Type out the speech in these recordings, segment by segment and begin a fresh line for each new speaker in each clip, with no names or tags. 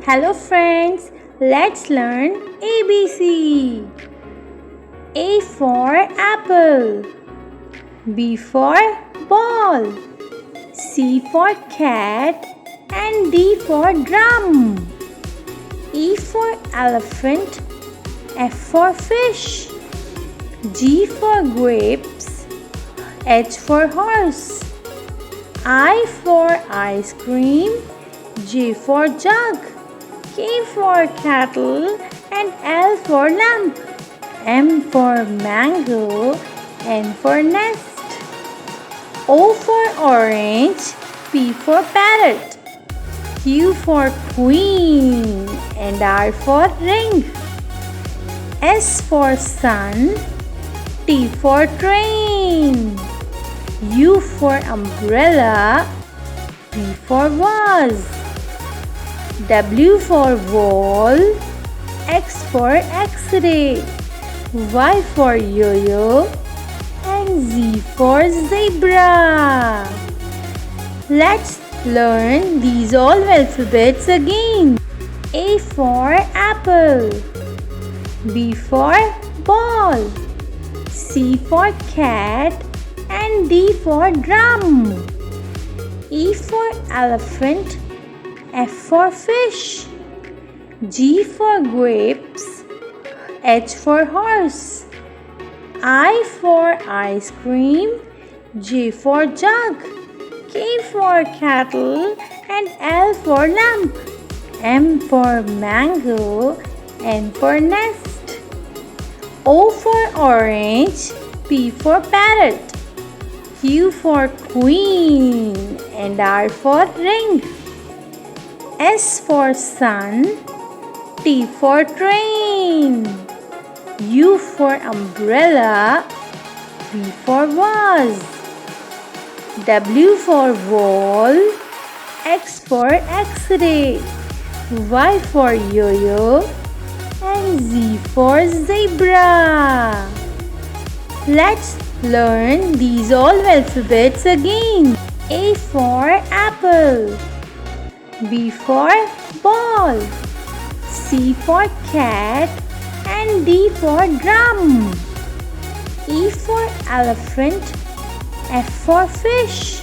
Hello friends, let's learn ABC. A for apple, B for ball, C for cat and D for drum. E for elephant, F for fish, G for grapes, H for horse, I for ice cream, J for jug, K for kettle and L for lamp, M for mango, N for nest, O for orange, P for parrot, Q for queen and R for ring, S for sun, T for train, U for umbrella, V for vase, W for wall, X for X-ray, Y for yo-yo and Z for zebra. Let's learn these all alphabets again. A for apple, B for ball, C for cat and D for drum, E for elephant, F for fish, G for grapes, H for horse, I for ice cream, J for jug, K for kettle and L for lamp, M for mango, N for nest, O for orange, P for parrot, Q for queen and R for ring, S for sun, T for train, U for umbrella, V for vase, W for wall, X for X-ray, Y for yo-yo and Z for zebra. Let's learn these all alphabets again. A for apple, B for ball, C for cat and D for drum, E for elephant, F for fish,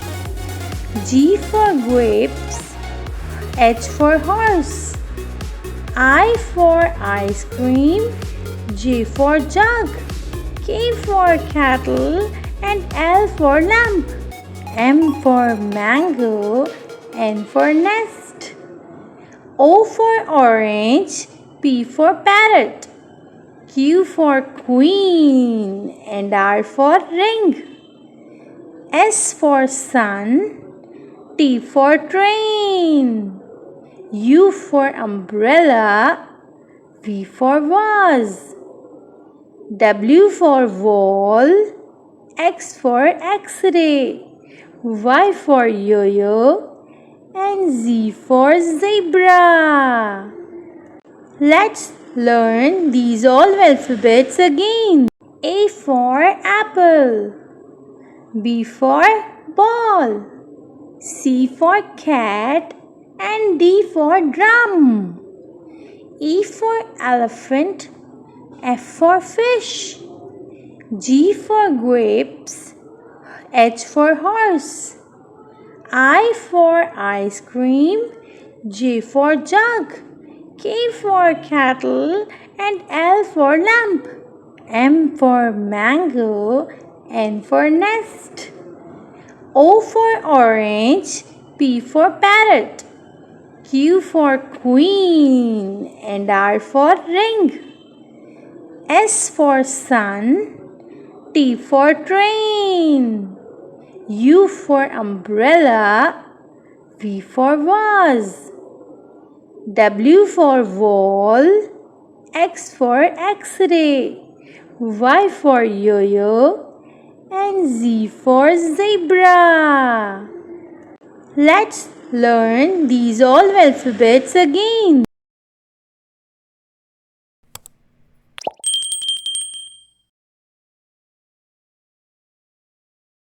G for grapes, H for horse, I for ice cream, J for jug, K for kettle and L for lamp, M for mango, N for nest, O for orange, P for parrot, Q for queen and R for ring, S for sun, T for train, U for umbrella, V for vase, W for wall, X for X-ray, Y for yo-yo and Z for zebra. Let's learn these all alphabets again. A for apple, B for ball, C for cat and D for drum, E for elephant, F for fish, G for grapes, H for horse, I for ice cream, J for jug, K for kettle and L for lamp, M for mango, N for nest, O for orange, P for parrot, Q for queen and R for ring, S for sun, T for train, U for umbrella, V for vase, W for wall, X for X-ray, Y for yo-yo and Z for zebra. Let's learn these all alphabets again.